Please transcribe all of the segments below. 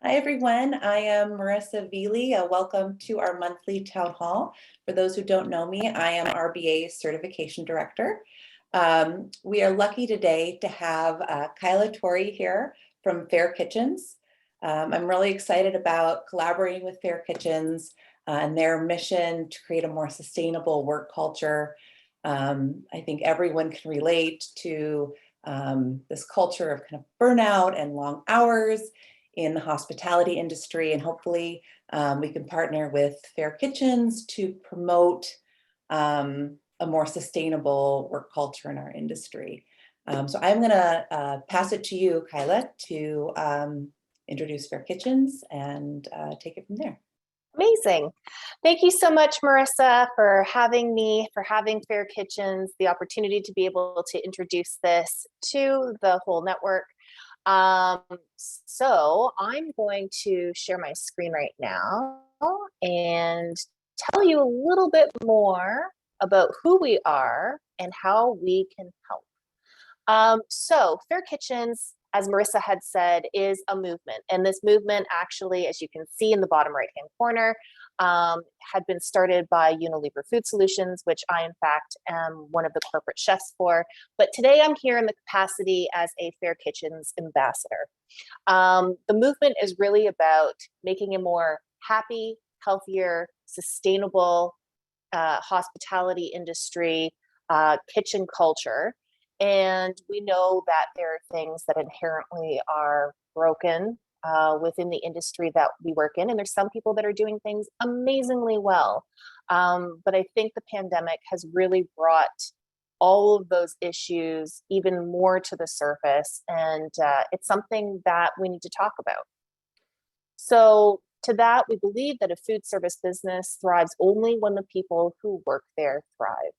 Hi, everyone. I am Marissa Veely. Welcome to our monthly town hall. For those who don't know me, I am RBA Certification Director. We are lucky today to have Kyla Torrey here from Fair Kitchens. I'm really excited about collaborating with Fair Kitchens and their mission to create a more sustainable work culture. I think everyone can relate to this culture of kind of burnout and long hours in the hospitality industry, and hopefully we can partner with Fair Kitchens to promote a more sustainable work culture in our industry. So I'm gonna pass it to you, Kyla, to introduce Fair Kitchens and take it from there. Amazing. Thank you so much, Marissa, for having me, for having Fair Kitchens, the opportunity to be able to introduce this to the whole network. So I'm going to share my screen right now and tell you a little bit more about who we are and how we can help. So Fair Kitchens, as Marissa had said, is a movement. And this movement actually, as you can see in the bottom right-hand corner, had been started by Unilever Food Solutions, which I, in fact, am one of the corporate chefs for. But today I'm here in the capacity as a Fair Kitchens ambassador. The movement is really about making a more happy, healthier, sustainable hospitality industry, kitchen culture. And we know that there are things that inherently are broken within the industry that we work in. And there's some people that are doing things amazingly well. But I think the pandemic has really brought all of those issues even more to the surface. And it's something that we need to talk about. So to that, we believe that a food service business thrives only when the people who work there thrive.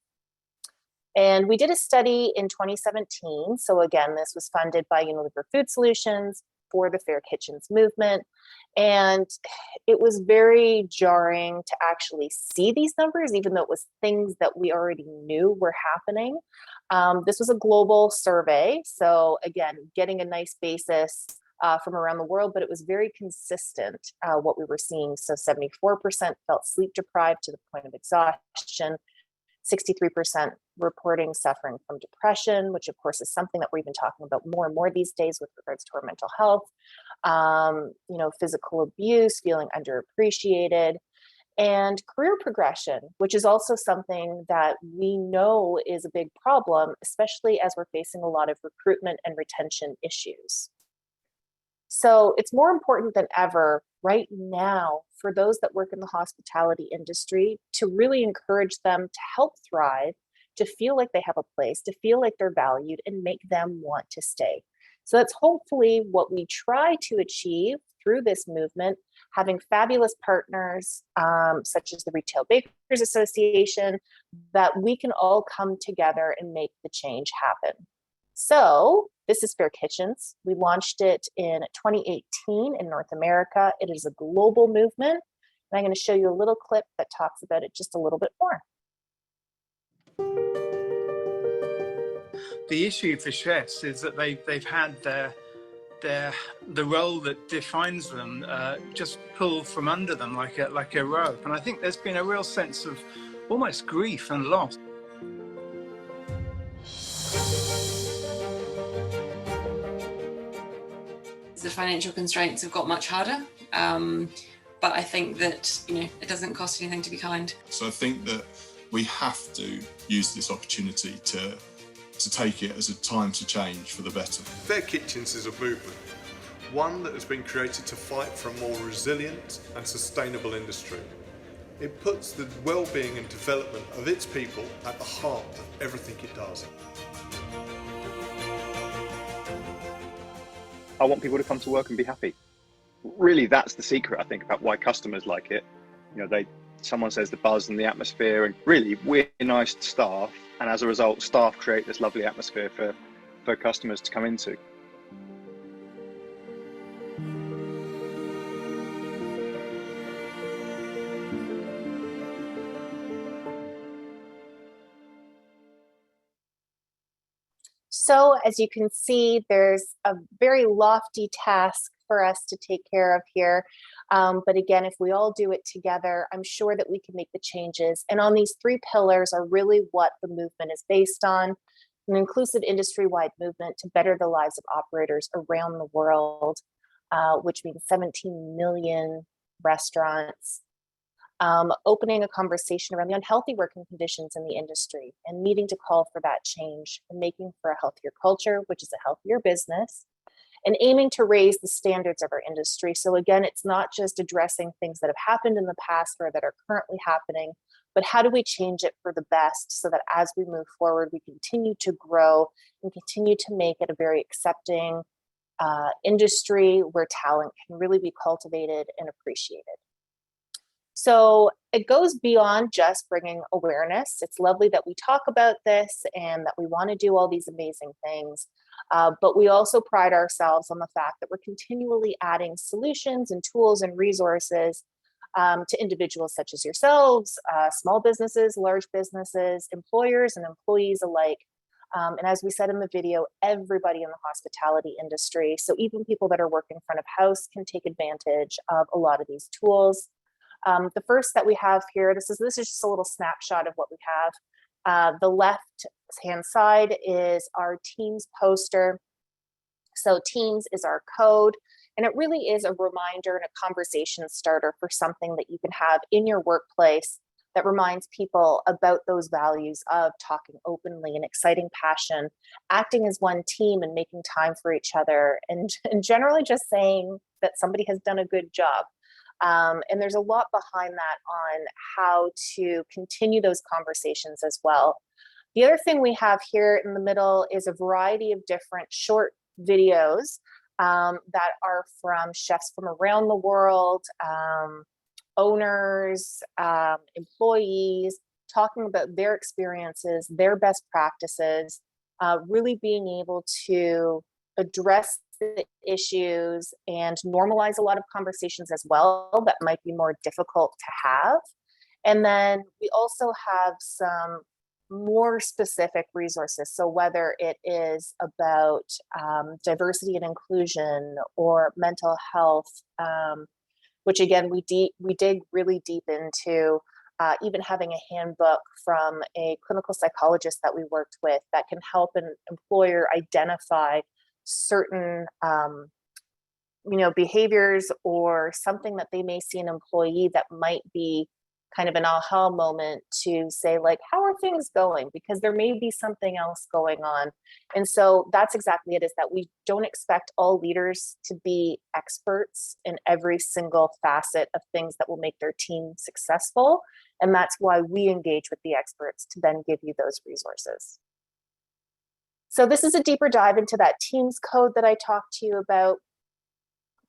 And we did a study in 2017. So again, this was funded by Unilever Food Solutions for the Fair Kitchens movement. And it was very jarring to actually see these numbers, even though it was things that we already knew were happening. This was a global survey. So again, getting a nice basis from around the world, but it was very consistent what we were seeing. So 74% felt sleep deprived to the point of exhaustion. 63% reporting suffering from depression, which of course is something that we're even talking about more and more these days with regards to our mental health. Physical abuse, feeling underappreciated, and career progression, which is also something that we know is a big problem, especially as we're facing a lot of recruitment and retention issues. So it's more important than ever right now for those that work in the hospitality industry to really encourage them to help thrive, to feel like they have a place, to feel like they're valued, and make them want to stay. So that's hopefully what we try to achieve through this movement, having fabulous partners such as the Retail Bakers Association, that we can all come together and make the change happen. So this is Fair Kitchens. We launched it in 2018 in North America. It is a global movement. And I'm going to show you a little clip that talks about it just a little bit more. The issue for chefs is that they've had the role that defines them just pulled from under them like a rope. And I think there's been a real sense of almost grief and loss. The financial constraints have got much harder, but I think that it doesn't cost anything to be kind. So I think that we have to use this opportunity to take it as a time to change for the better. Fair Kitchens is a movement, one that has been created to fight for a more resilient and sustainable industry. It puts the well-being and development of its people at the heart of everything it does. I want people to come to work and be happy. Really, that's the secret, I think, about why customers like it. Someone says the buzz and the atmosphere, and really, we're nice staff, and as a result, staff create this lovely atmosphere for customers to come into. So as you can see, there's a very lofty task for us to take care of here. But again, if we all do it together, I'm sure that we can make the changes. And on these 3 pillars are really what the movement is based on: an inclusive industry-wide movement to better the lives of operators around the world, which means 17 million restaurants, opening a conversation around the unhealthy working conditions in the industry and needing to call for that change, and making for a healthier culture, which is a healthier business, and aiming to raise the standards of our industry. So again, it's not just addressing things that have happened in the past or that are currently happening, but how do we change it for the best so that as we move forward, we continue to grow and continue to make it a very accepting industry where talent can really be cultivated and appreciated. So it goes beyond just bringing awareness. It's lovely that we talk about this and that we want to do all these amazing things, but we also pride ourselves on the fact that we're continually adding solutions and tools and resources to individuals such as yourselves, small businesses, large businesses, employers and employees alike. And as we said in the video, everybody in the hospitality industry, so even people that are working front of house, can take advantage of a lot of these tools. The first that we have here, this is just a little snapshot of what we have. The left hand side is our Teams poster. So Teams is our code, and it really is a reminder and a conversation starter for something that you can have in your workplace that reminds people about those values of talking openly and exciting passion, acting as one team and making time for each other, and generally just saying that somebody has done a good job. And there's a lot behind that on how to continue those conversations as well. The other thing we have here in the middle is a variety of different short videos that are from chefs from around the world, owners, employees, talking about their experiences, their best practices, really being able to address the issues and normalize a lot of conversations as well that might be more difficult to have. And then we also have some more specific resources. So whether it is about diversity and inclusion or mental health, which again, we dig really deep into, even having a handbook from a clinical psychologist that we worked with that can help an employer identify certain behaviors or something that they may see an employee that might be kind of an aha moment to say, like, how are things going? Because there may be something else going on. And so that's exactly it, is that we don't expect all leaders to be experts in every single facet of things that will make their team successful. And that's why we engage with the experts to then give you those resources. So this is a deeper dive into that Teams code that I talked to you about.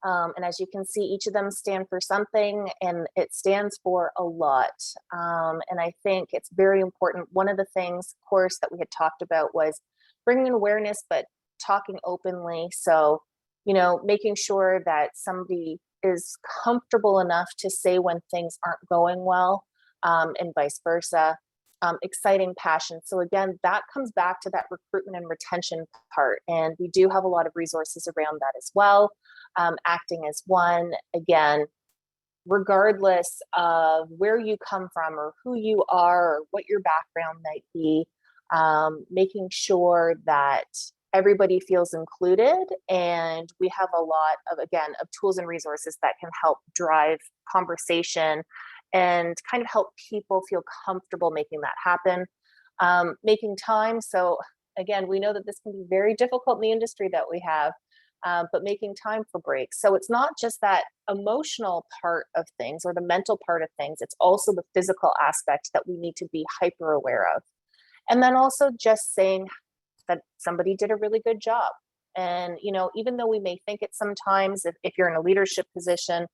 And as you can see, each of them stand for something, and it stands for a lot. And I think it's very important. One of the things, of course, that we had talked about was bringing awareness, but talking openly. So, making sure that somebody is comfortable enough to say when things aren't going well, and vice versa. Exciting passion. So again, that comes back to that recruitment and retention part. And we do have a lot of resources around that as well. Acting as one, again, regardless of where you come from or who you are or what your background might be, making sure that everybody feels included. And we have a lot of tools and resources that can help drive conversation and kind of help people feel comfortable making that happen. Making time. So again, we know that this can be very difficult in the industry that we have, but making time for breaks. So it's not just that emotional part of things or the mental part of things, it's also the physical aspect that we need to be hyper aware of. And then also just saying that somebody did a really good job. And, even though we may think it sometimes, if you're in a leadership position,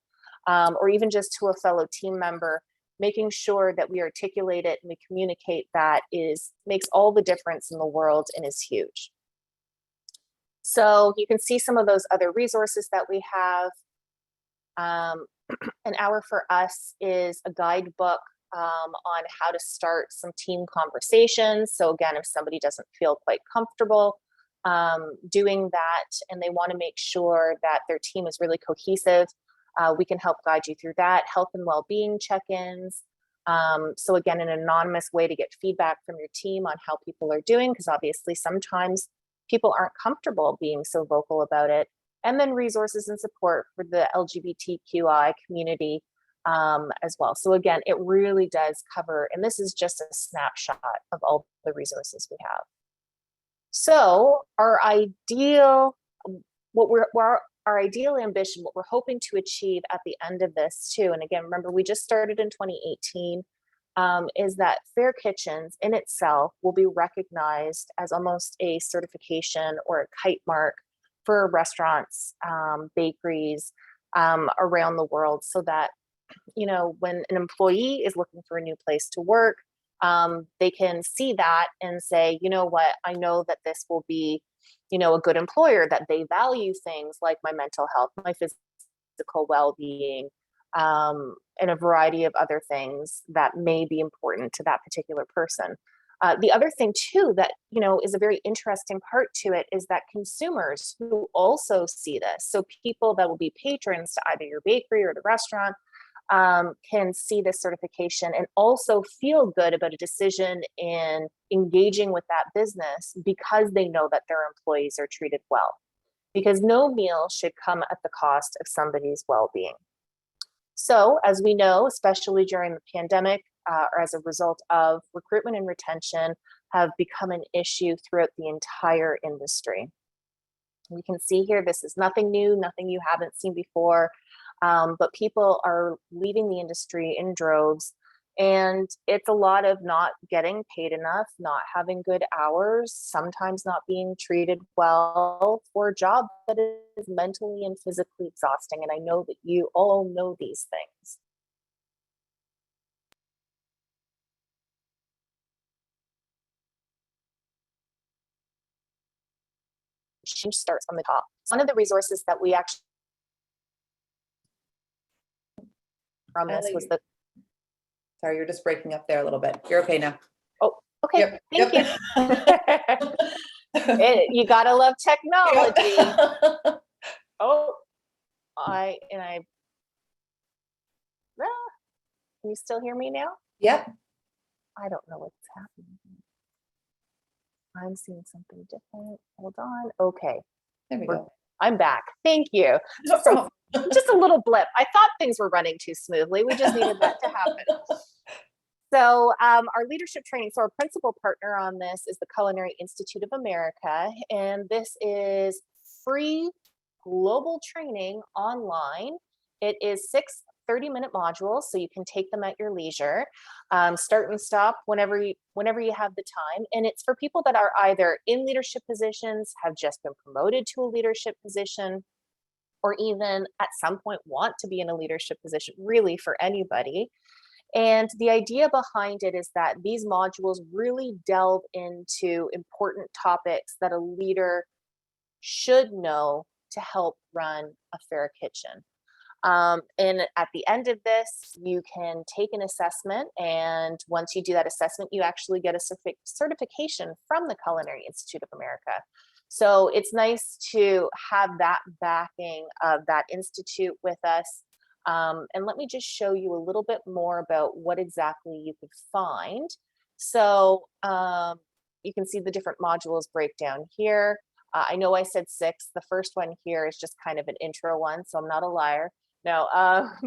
or even just to a fellow team member, making sure that we articulate it and we communicate that makes all the difference in the world and is huge. So you can see some of those other resources that we have. An Hour for Us is a guidebook on how to start some team conversations. So again, if somebody doesn't feel quite comfortable doing that, and they want to make sure that their team is really cohesive. We can help guide you through that. Health and well-being check-ins. So again, an anonymous way to get feedback from your team on how people are doing, because obviously sometimes people aren't comfortable being so vocal about it. And then resources and support for the LGBTQI community as well. So again, it really does cover, and this is just a snapshot of all the resources we have. So our ideal, our ideal ambition, what we're hoping to achieve at the end of this too, and again, remember, we just started in 2018, is that Fair Kitchens in itself will be recognized as almost a certification or a kite mark for restaurants, bakeries around the world, so that, you know, when an employee is looking for a new place to work, they can see that and say, you know what, I know that this will be, you know, a good employer, that they value things like my mental health, my physical well-being, and a variety of other things that may be important to that particular person. The other thing too that, you know, is a very interesting part to it is that consumers who also see this, so people that will be patrons to either your bakery or the restaurant, can see this certification and also feel good about a decision in engaging with that business because they know that their employees are treated well. Because no meal should come at the cost of somebody's well-being. So as we know, especially during the pandemic, or as a result of, recruitment and retention have become an issue throughout the entire industry. We can see here, this is nothing new, nothing you haven't seen before. But people are leaving the industry in droves, and it's a lot of not getting paid enough, not having good hours, sometimes not being treated well for a job that is mentally and physically exhausting. And I know that you all know these things. Change starts on the top. One of the resources that we actually from this was the. Sorry, you're just breaking up there a little bit. You're okay now. Oh, okay. Yep. Thank you. You gotta love technology. Yep. Oh, can you still hear me now? Yep. I don't know what's happening. I'm seeing something different. Hold on. Okay. There we go. I'm back. Thank you. No problem. Just a little blip. I thought things were running too smoothly. We just needed that to happen. So our leadership training, so our principal partner on this is the Culinary Institute of America, and this is free global training online. It is 6 30-minute modules, so you can take them at your leisure, start and stop whenever you have the time. And it's for people that are either in leadership positions, have just been promoted to a leadership position, or even at some point want to be in a leadership position, really for anybody. And the idea behind it is that these modules really delve into important topics that a leader should know to help run a fair kitchen. And at the end of this, you can take an assessment, and once you do that assessment, you actually get a certification from the Culinary Institute of America. So it's nice to have that backing of that institute with us. And let me just show you a little bit more about what exactly you could find. So you can see the different modules breakdown here. I know I said 6. The first one here is just kind of an intro one, so I'm not a liar. No,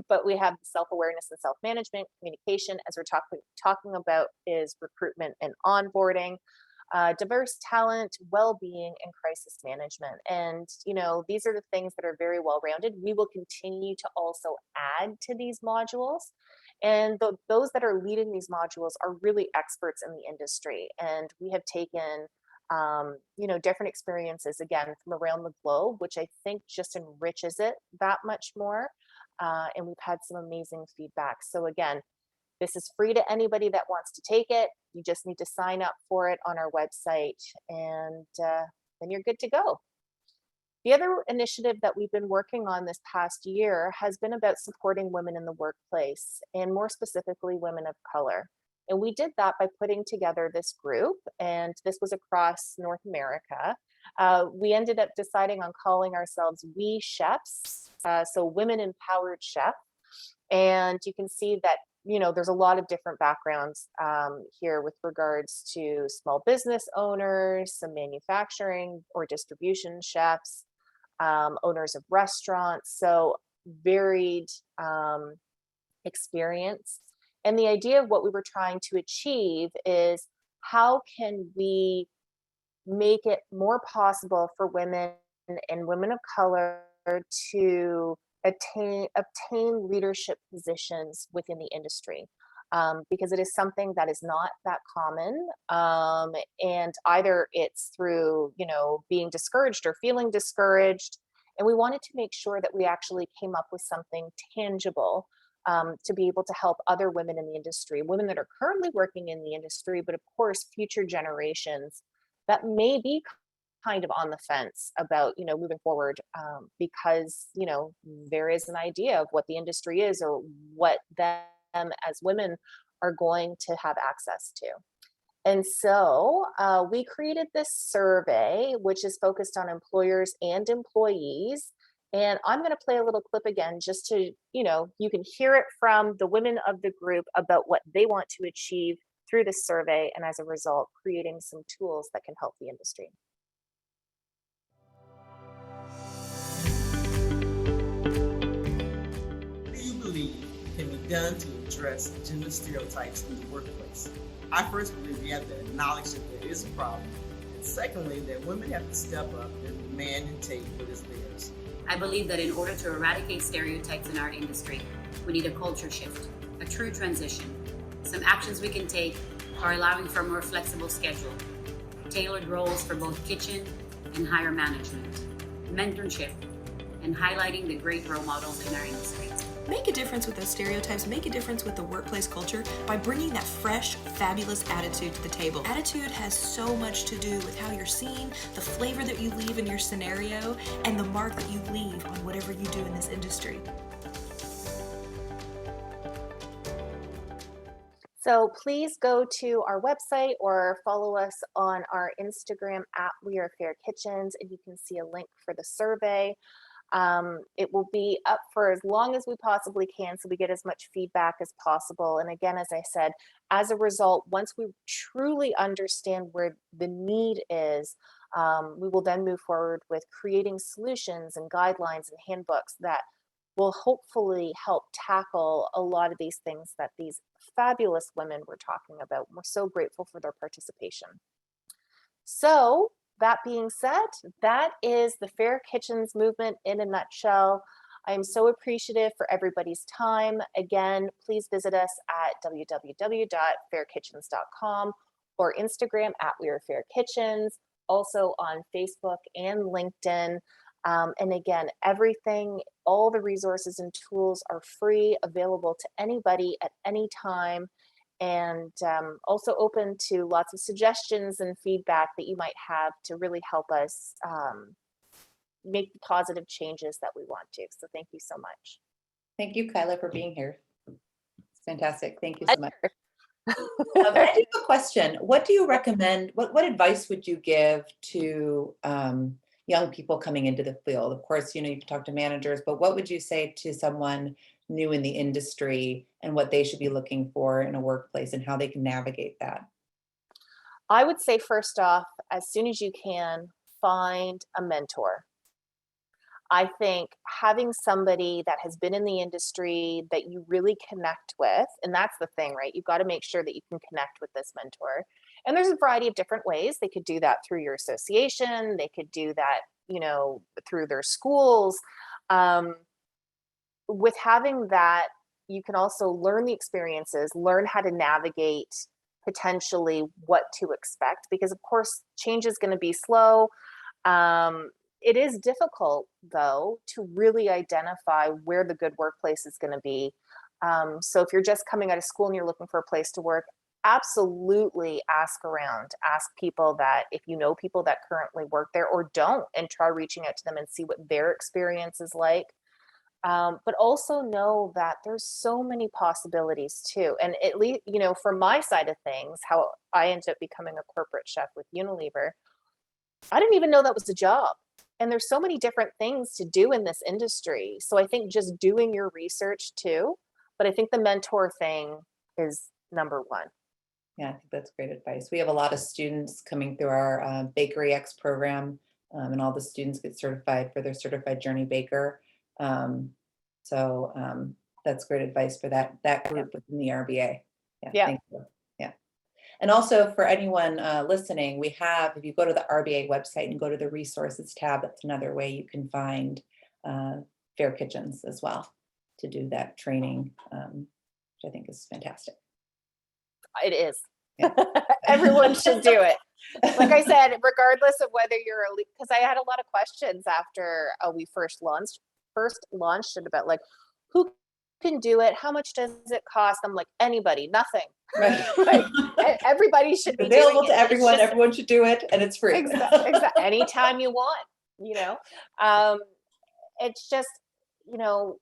but we have self-awareness and self-management. Communication, as we're talking about, is recruitment and onboarding. Diverse talent, well-being, and crisis management. And, you know, these are the things that are very well-rounded. We will continue to also add to these modules. And those that are leading these modules are really experts in the industry. And we have taken, you know, different experiences, again, from around the globe, which I think just enriches it that much more. And we've had some amazing feedback. So again, this is free to anybody that wants to take it. You just need to sign up for it on our website, and then you're good to go. The other initiative that we've been working on this past year has been about supporting women in the workplace, and more specifically, women of color. And we did that by putting together this group, and this was across North America. We ended up deciding on calling ourselves We Chefs, so Women Empowered Chef. And you can see that, there's a lot of different backgrounds here with regards to small business owners, some manufacturing or distribution chefs, owners of restaurants. So varied experience. And the idea of what we were trying to achieve is, how can we make it more possible for women and women of color to obtain leadership positions within the industry, because it is something that is not that common, and either it's through being discouraged or feeling discouraged, and we wanted to make sure that we actually came up with something tangible, to be able to help other women in the industry, women that are currently working in the industry, but of course future generations that may be kind of on the fence about moving forward, because there is an idea of what the industry is, or what them as women are going to have access to. And so we created this survey, which is focused on employers and employees. And I'm going to play a little clip again, just to, you can hear it from the women of the group about what they want to achieve through this survey, and as a result, creating some tools that can help the industry. What do you believe can be done to address gender stereotypes in the workplace? I first believe we have to acknowledge that there is a problem. And secondly, that women have to step up and demand and take what is theirs. I believe that in order to eradicate stereotypes in our industry, we need a culture shift, a true transition. Some actions we can take are allowing for a more flexible schedule, tailored roles for both kitchen and higher management, mentorship, and highlighting the great role models in our industry. Make a difference with those stereotypes, make a difference with the workplace culture by bringing that fresh, fabulous attitude to the table. Attitude has so much to do with how you're seen, the flavor that you leave in your scenario, and the mark that you leave on whatever you do in this industry. So please go to our website or follow us on our Instagram at We Are Fair Kitchens, and you can see a link for the survey. It will be up for as long as we possibly can, so we get as much feedback as possible. And again, as I said, as a result, once we truly understand where the need is, we will then move forward with creating solutions and guidelines and handbooks that will hopefully help tackle a lot of these things that these fabulous women were talking about. We're so grateful for their participation. So that being said, that is the Fair Kitchens movement in a nutshell. I am so appreciative for everybody's time. Again, please visit us at www.fairkitchens.com or Instagram at We Are Fair Kitchens, also on Facebook and LinkedIn. And again, everything, all the resources and tools are free, available to anybody at any time, and also open to lots of suggestions and feedback that you might have to really help us make the positive changes that we want to. So thank you so much. Thank you, Kyla, for being here. It's fantastic. Thank you so much. I do have a question. What do you recommend? What advice would you give to young people coming into the field? Of course, you can talk to managers, but what would you say to someone new in the industry and what they should be looking for in a workplace and how they can navigate that? I would say, first off, as soon as you can, find a mentor. I think having somebody that has been in the industry that you really connect with, and that's the thing, right? You've got to make sure that you can connect with this mentor. And there's a variety of different ways. They could do that through your association. They could do that, through their schools. With having that, you can also learn the experiences, learn how to navigate potentially what to expect, because of course, change is going to be slow. It is difficult, though, to really identify where the good workplace is going to be. So if you're just coming out of school and you're looking for a place to work, absolutely ask around. Ask people that, if you know people that currently work there or don't, and try reaching out to them and see what their experience is like. But also know that there's so many possibilities too. And at least, from my side of things, how I ended up becoming a corporate chef with Unilever, I didn't even know that was a job. And there's so many different things to do in this industry. So I think just doing your research too, but I think the mentor thing is number one. Yeah, I think that's great advice. We have a lot of students coming through our Bakery X program, and all the students get certified for their certified journey baker. So that's great advice for that group within the RBA. Yeah. Thank you. Yeah. And also for anyone listening, we have, if you go to the RBA website and go to the resources tab, that's another way you can find Fair Kitchens as well to do that training, which I think is fantastic. It is. Yeah. Everyone should do it. Like I said, regardless of whether you're because I had a lot of questions after we first launched it about like who can do it, how much does it cost? I'm like, anybody, nothing. Right. Like, everybody should be available doing to it. everyone. Just, everyone should do it, and it's free. Exactly. Anytime you want, you know. It's just, you know,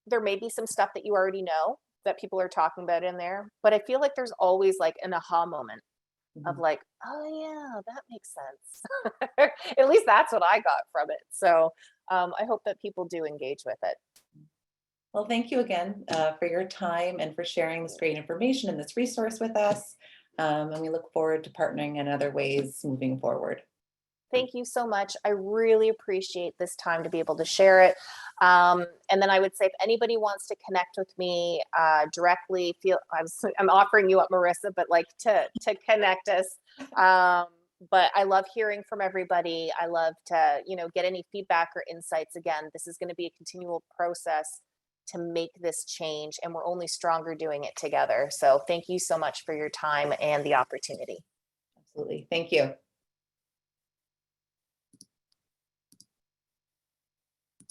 there may be some stuff that you already know that people are talking about in there, but I feel like there's always like an aha moment of like, oh yeah, that makes sense. At least that's what I got from it. So I hope that people do engage with it. Well, thank you again for your time and for sharing this great information and this resource with us. And we look forward to partnering in other ways moving forward. Thank you so much. I really appreciate this time to be able to share it. And then I would say if anybody wants to connect with me directly, I'm offering you up, Marissa, but like to connect us. But I love hearing from everybody. I love to, you know, get any feedback or insights. Again, this is going to be a continual process to make this change, and we're only stronger doing it together. So thank you so much for your time and the opportunity. Absolutely. Thank you.